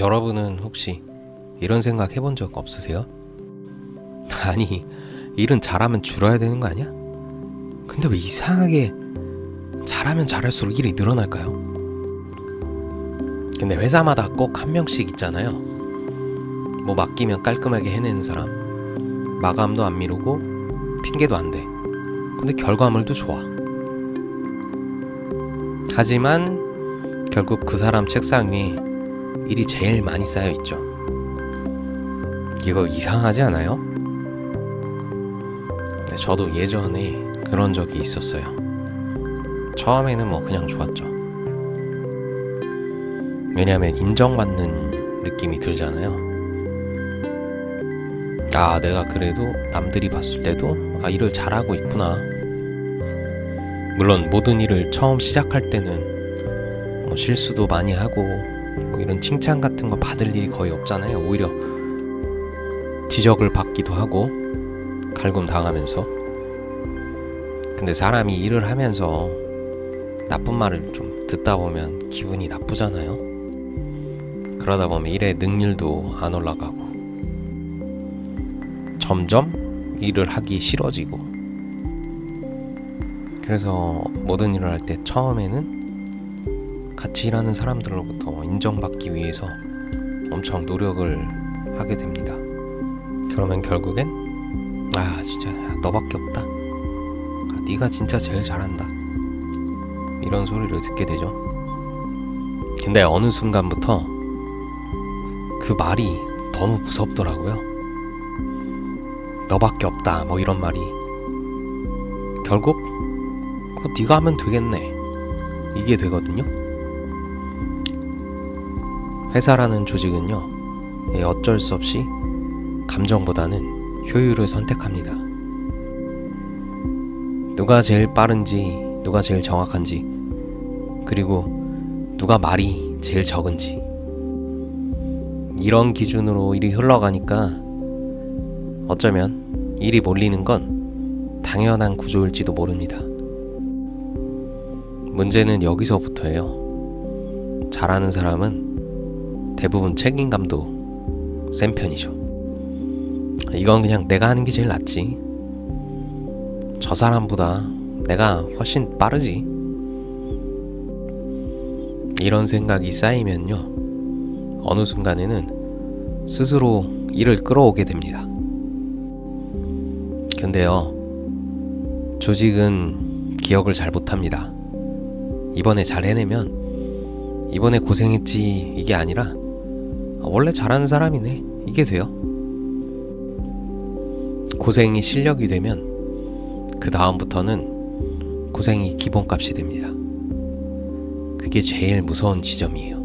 여러분은 혹시 이런 생각 해본 적 없으세요? 아니, 일은 잘하면 줄어야 되는 거 아니야? 근데 왜 이상하게 잘하면 잘할수록 일이 늘어날까요? 근데 회사마다 꼭 한 명씩 있잖아요. 뭐 맡기면 깔끔하게 해내는 사람, 마감도 안 미루고 핑계도 안 대. 근데 결과물도 좋아. 하지만 결국 그 사람 책상 위에 일이 제일 많이 쌓여 있죠. 이거 이상하지 않아요? 네, 저도 예전에 그런 적이 있었어요. 처음에는 뭐 그냥 좋았죠. 왜냐하면 인정받는 느낌이 들잖아요. 아, 내가 그래도 남들이 봤을 때도 일을 잘하고 있구나. 물론 모든 일을 처음 시작할 때는 뭐 실수도 많이 하고 뭐 이런 칭찬 같은 거 받을 일이 거의 없잖아요. 오히려 지적을 받기도 하고 갈굼 당하면서. 근데 사람이 일을 하면서 나쁜 말을 좀 듣다 보면 기분이 나쁘잖아요. 그러다 보면 일의 능률도 안 올라가고 점점 일을 하기 싫어지고. 그래서 모든 일을 할 때 처음에는 같이 일하는 사람들로부터 인정받기 위해서 엄청 노력을 하게 됩니다. 그러면 결국엔 진짜 너밖에 없다, 네가 진짜 제일 잘한다, 이런 소리를 듣게 되죠. 근데 어느 순간부터 그 말이 너무 무섭더라고요. 너밖에 없다 뭐 이런 말이 결국 네가 하면 되겠네, 이게 되거든요. 회사라는 조직은요, 어쩔 수 없이 감정보다는 효율을 선택합니다. 누가 제일 빠른지, 누가 제일 정확한지, 그리고 누가 말이 제일 적은지, 이런 기준으로 일이 흘러가니까 어쩌면 일이 몰리는 건 당연한 구조일지도 모릅니다. 문제는 여기서부터예요. 잘하는 사람은 대부분 책임감도 센 편이죠. 이건 그냥 내가 하는 게 제일 낫지, 저 사람보다 내가 훨씬 빠르지, 이런 생각이 쌓이면요, 어느 순간에는 스스로 일을 끌어오게 됩니다. 근데요, 조직은 기억을 잘 못합니다. 이번에 잘 해내면 이번에 고생했지 이게 아니라 원래 잘하는 사람이네, 이게 돼요. 고생이 실력이 되면 그 다음부터는 고생이 기본값이 됩니다. 그게 제일 무서운 지점이에요.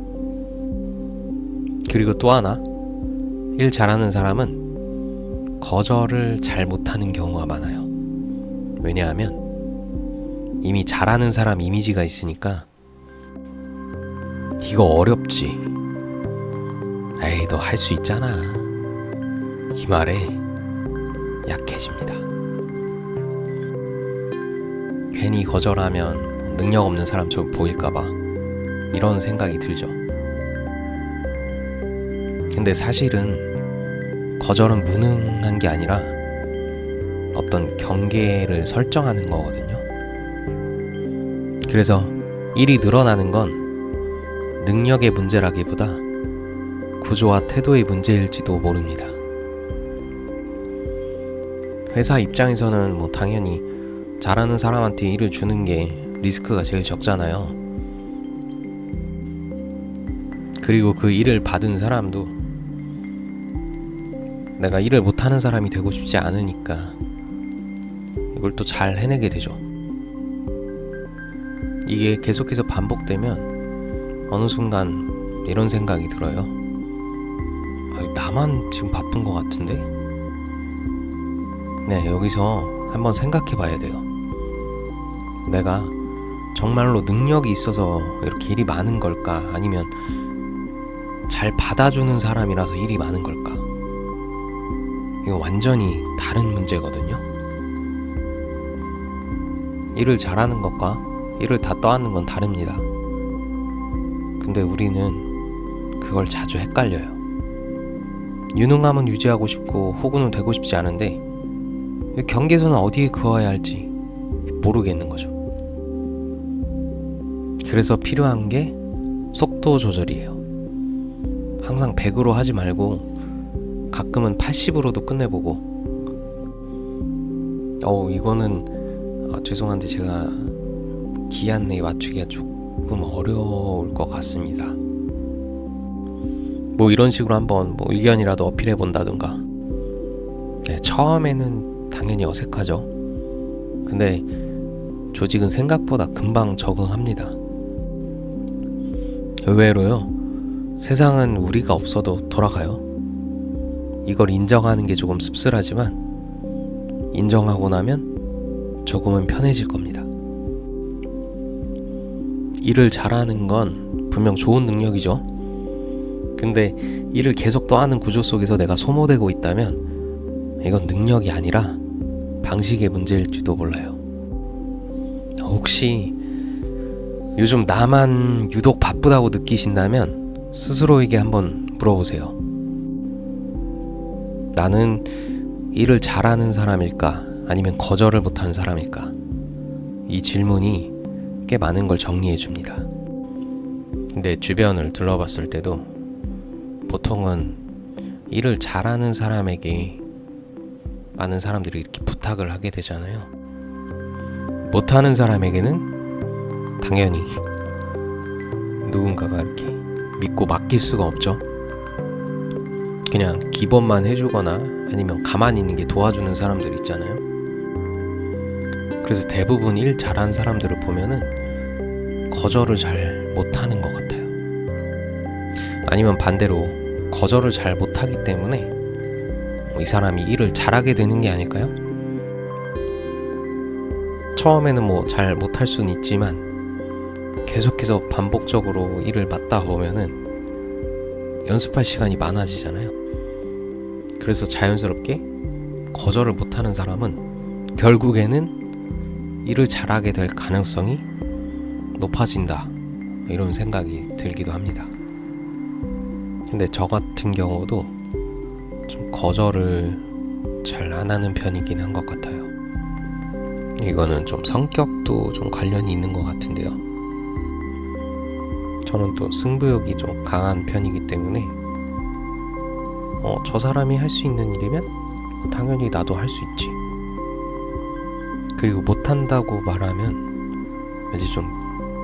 그리고 또 하나, 일 잘하는 사람은 거절을 잘 못하는 경우가 많아요. 왜냐하면 이미 잘하는 사람 이미지가 있으니까 이거 어렵지, 에이 너 할 수 있잖아, 이 말에 약해집니다. 괜히 거절하면 능력 없는 사람처럼 보일까봐 이런 생각이 들죠. 근데 사실은 거절은 무능한 게 아니라 어떤 경계를 설정하는 거거든요. 그래서 일이 늘어나는 건 능력의 문제라기보다 구조와 태도의 문제일지도 모릅니다. 회사 입장에서는 뭐 당연히 잘하는 사람한테 일을 주는 게 리스크가 제일 적잖아요. 그리고 그 일을 받은 사람도 내가 일을 못하는 사람이 되고 싶지 않으니까 이걸 또 잘 해내게 되죠. 이게 계속해서 반복되면 어느 순간 이런 생각이 들어요. 나만 지금 바쁜 것 같은데? 네, 여기서 한번 생각해 봐야 돼요. 내가 정말로 능력이 있어서 이렇게 일이 많은 걸까? 아니면 잘 받아주는 사람이라서 일이 많은 걸까? 이거 완전히 다른 문제거든요. 일을 잘하는 것과 일을 다 떠안는 건 다릅니다. 근데 우리는 그걸 자주 헷갈려요. 유능함은 유지하고 싶고 호구는 되고 싶지 않은데 경계선은 어디에 그어야 할지 모르겠는 거죠. 그래서 필요한 게 속도 조절이에요. 항상 100으로 하지 말고 가끔은 80으로도 끝내보고. 이거는 죄송한데 제가 기한 내에 맞추기가 조금 어려울 것 같습니다. 뭐 이런 식으로 한번 뭐 의견이라도 어필해 본다든가. 네, 처음에는 당연히 어색하죠. 근데 조직은 생각보다 금방 적응합니다. 의외로요, 세상은 우리가 없어도 돌아가요. 이걸 인정하는 게 조금 씁쓸하지만 인정하고 나면 조금은 편해질 겁니다. 일을 잘하는 건 분명 좋은 능력이죠. 근데 일을 계속 떠하는 구조 속에서 내가 소모되고 있다면 이건 능력이 아니라 방식의 문제일지도 몰라요. 혹시 요즘 나만 유독 바쁘다고 느끼신다면 스스로에게 한번 물어보세요. 나는 일을 잘하는 사람일까? 아니면 거절을 못하는 사람일까? 이 질문이 꽤 많은 걸 정리해 줍니다. 근데 주변을 둘러봤을 때도 보통은 일을 잘하는 사람에게 많은 사람들이 이렇게 부탁을 하게 되잖아요. 못하는 사람에게는 당연히 누군가가 이렇게 믿고 맡길 수가 없죠. 그냥 기본만 해주거나 아니면 가만히 있는 게 도와주는 사람들 있잖아요. 그래서 대부분 일 잘하는 사람들을 보면은 거절을 잘 못하는 것 같아요. 아니면 반대로 거절을 잘 못하기 때문에 이 사람이 일을 잘하게 되는 게 아닐까요? 처음에는 뭐 잘 못할 수는 있지만 계속해서 반복적으로 일을 맡다 보면은 연습할 시간이 많아지잖아요. 그래서 자연스럽게 거절을 못하는 사람은 결국에는 일을 잘하게 될 가능성이 높아진다, 이런 생각이 들기도 합니다. 근데 저 같은 경우도 좀 거절을 잘 안 하는 편이긴 한 것 같아요. 이거는 좀 성격도 좀 관련이 있는 것 같은데요. 저는 또 승부욕이 좀 강한 편이기 때문에 저 사람이 할 수 있는 일이면 당연히 나도 할 수 있지. 그리고 못한다고 말하면 왠지 좀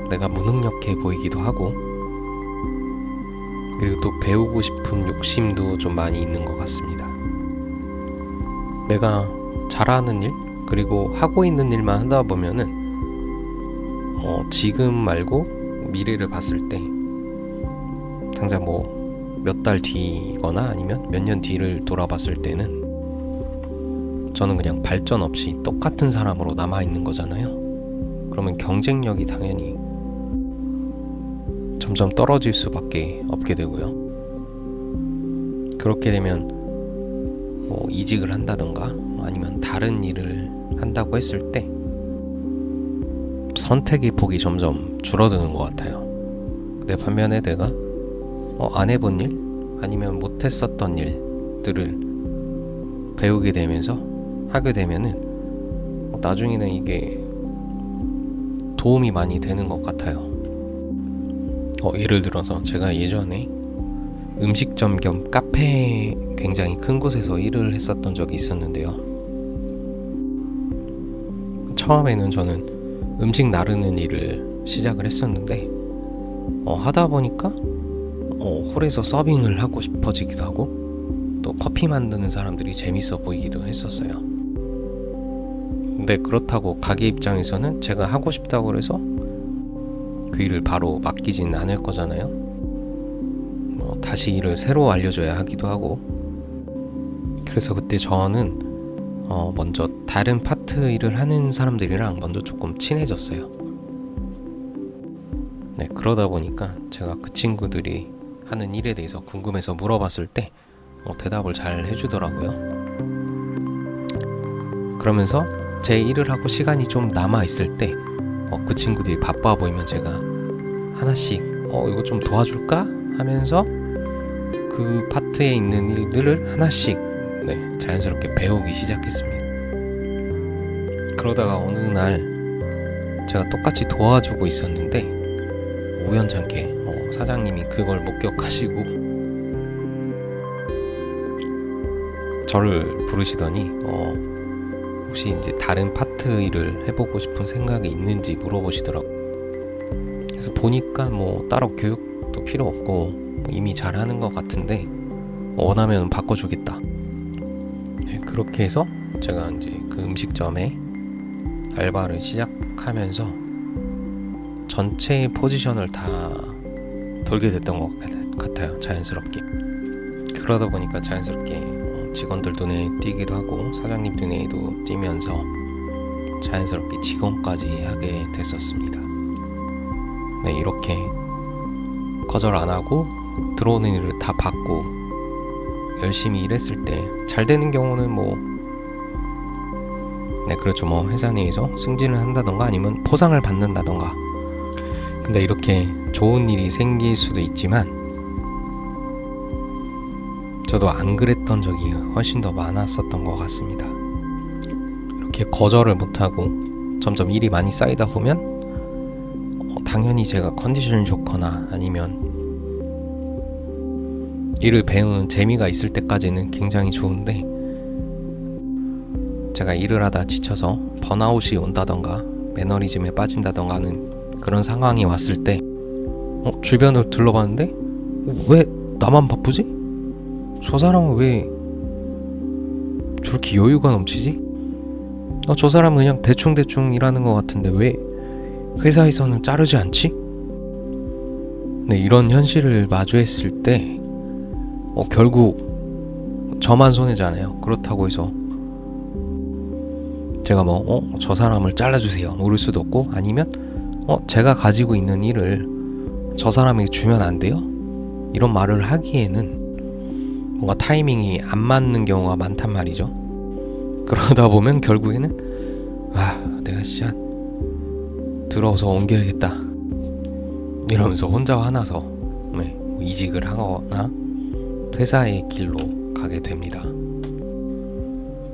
내가 무능력해 보이기도 하고, 그리고 또 배우고 싶은 욕심도 좀 많이 있는 것 같습니다. 내가 잘하는 일, 그리고 하고 있는 일만 하다 보면은 지금 말고 미래를 봤을 때 당장 뭐 몇 달 뒤거나 아니면 몇 년 뒤를 돌아봤을 때는 저는 그냥 발전 없이 똑같은 사람으로 남아있는 거잖아요. 그러면 경쟁력이 당연히 점점 떨어질 수밖에 없게 되고요. 그렇게 되면 뭐 이직을 한다던가 아니면 다른 일을 한다고 했을 때 선택의 폭이 점점 줄어드는 것 같아요. 근데 반면에 내가 안 해본 일 아니면 못했었던 일들을 배우게 되면서 하게 되면은 나중에는 이게 도움이 많이 되는 것 같아요. 예를 들어서 제가 예전에 음식점 겸 카페 굉장히 큰 곳에서 일을 했었던 적이 있었는데요. 처음에는 저는 음식 나르는 일을 시작을 했었는데 하다 보니까 홀에서 서빙을 하고 싶어지기도 하고 또 커피 만드는 사람들이 재밌어 보이기도 했었어요. 근데 그렇다고 가게 입장에서는 제가 하고 싶다고 해서 그 일을 바로 맡기진 않을 거잖아요. 다시 일을 새로 알려줘야 하기도 하고. 그래서 그때 저는 먼저 다른 파트 일을 하는 사람들이랑 먼저 조금 친해졌어요. 네, 그러다 보니까 제가 그 친구들이 하는 일에 대해서 궁금해서 물어봤을 때 대답을 잘 해주더라고요. 그러면서 제 일을 하고 시간이 좀 남아있을 때 그 친구들이 바빠 보이면 제가 하나씩 이거 좀 도와줄까? 하면서 그 파트에 있는 일들을 하나씩 자연스럽게 배우기 시작했습니다. 그러다가 어느 날 제가 똑같이 도와주고 있었는데 우연찮게 사장님이 그걸 목격하시고 저를 부르시더니 혹시 이제 다른 파트 일을 해보고 싶은 생각이 있는지 물어보시더라고요. 그래서 보니까 따로 교육도 필요 없고 이미 잘하는 것 같은데 원하면 바꿔주겠다. 그렇게 해서 제가 이제 그 음식점에 알바를 시작하면서 전체 포지션을 다 돌게 됐던 것 같아요. 자연스럽게. 그러다 보니까 자연스럽게 직원들 눈에 띄기도 하고 사장님 눈에도 띄면서 자연스럽게 직원까지 하게 됐었습니다. 이렇게 거절 안 하고 들어오는 일을 다 받고 열심히 일했을 때 잘 되는 경우는 그렇죠. 회사 내에서 승진을 한다던가 아니면 포상을 받는다던가. 근데 이렇게 좋은 일이 생길 수도 있지만 저도 안 그랬던 적이 훨씬 더 많았었던 것 같습니다. 이렇게 거절을 못하고 점점 일이 많이 쌓이다 보면 당연히 제가 컨디션이 좋거나 아니면 일을 배우는 재미가 있을 때까지는 굉장히 좋은데 제가 일을 하다 지쳐서 번아웃이 온다던가 매너리즘에 빠진다던가 하는 그런 상황이 왔을 때 주변을 둘러봤는데 왜 나만 바쁘지? 저 사람은 왜 저렇게 여유가 넘치지? 저 사람은 그냥 대충대충 일하는 것 같은데 왜 회사에서는 자르지 않지? 이런 현실을 마주했을 때 결국 저만 손해잖아요. 그렇다고 해서 제가 저 사람을 잘라주세요 모를 수도 없고 아니면 제가 가지고 있는 일을 저 사람에게 주면 안 돼요? 이런 말을 하기에는 뭔가 타이밍이 안 맞는 경우가 많단 말이죠. 그러다 보면 결국에는 내가 진짜 들어서 옮겨야겠다 이러면서 혼자 화나서 이직을 하거나 회사의 길로 가게 됩니다.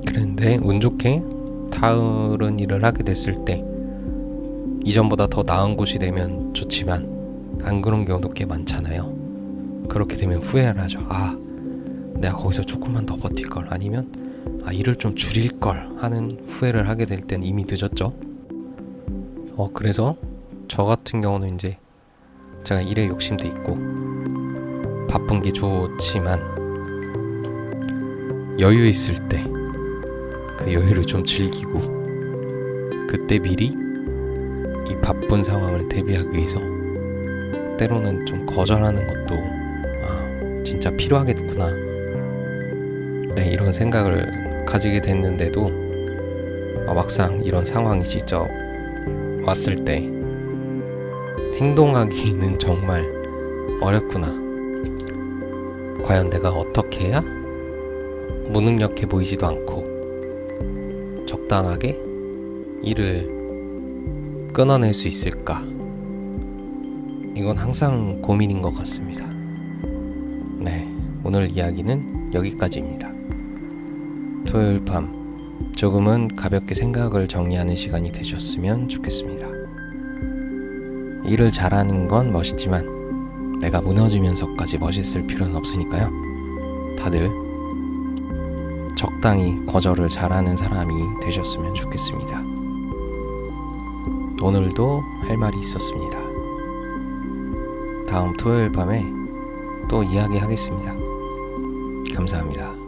그런데 운 좋게 다른 일을 하게 됐을 때 이전보다 더 나은 곳이 되면 좋지만 안 그런 경우도 꽤 많잖아요. 그렇게 되면 후회를 하죠. 내가 거기서 조금만 더 버틸걸 아니면 일을 좀 줄일걸 하는 후회를 하게 될 땐 이미 늦었죠. 그래서 저 같은 경우는 이제 제가 일에 욕심도 있고 바쁜 게 좋지만 여유 있을 때 그 여유를 좀 즐기고 그때 미리 이 바쁜 상황을 대비하기 위해서 때로는 좀 거절하는 것도 진짜 필요하겠구나 이런 생각을 가지게 됐는데도 막상 이런 상황이 직접 왔을 때 행동하기는 정말 어렵구나. 과연 내가 어떻게 해야 무능력해 보이지도 않고 적당하게 일을 끊어낼 수 있을까? 이건 항상 고민인 것 같습니다. 오늘 이야기는 여기까지입니다. 토요일 밤 조금은 가볍게 생각을 정리하는 시간이 되셨으면 좋겠습니다. 일을 잘하는 건 멋있지만 내가 무너지면서까지 멋있을 필요는 없으니까요. 다들 적당히 거절을 잘하는 사람이 되셨으면 좋겠습니다. 오늘도 할 말이 있었습니다. 다음 토요일 밤에 또 이야기하겠습니다. 감사합니다.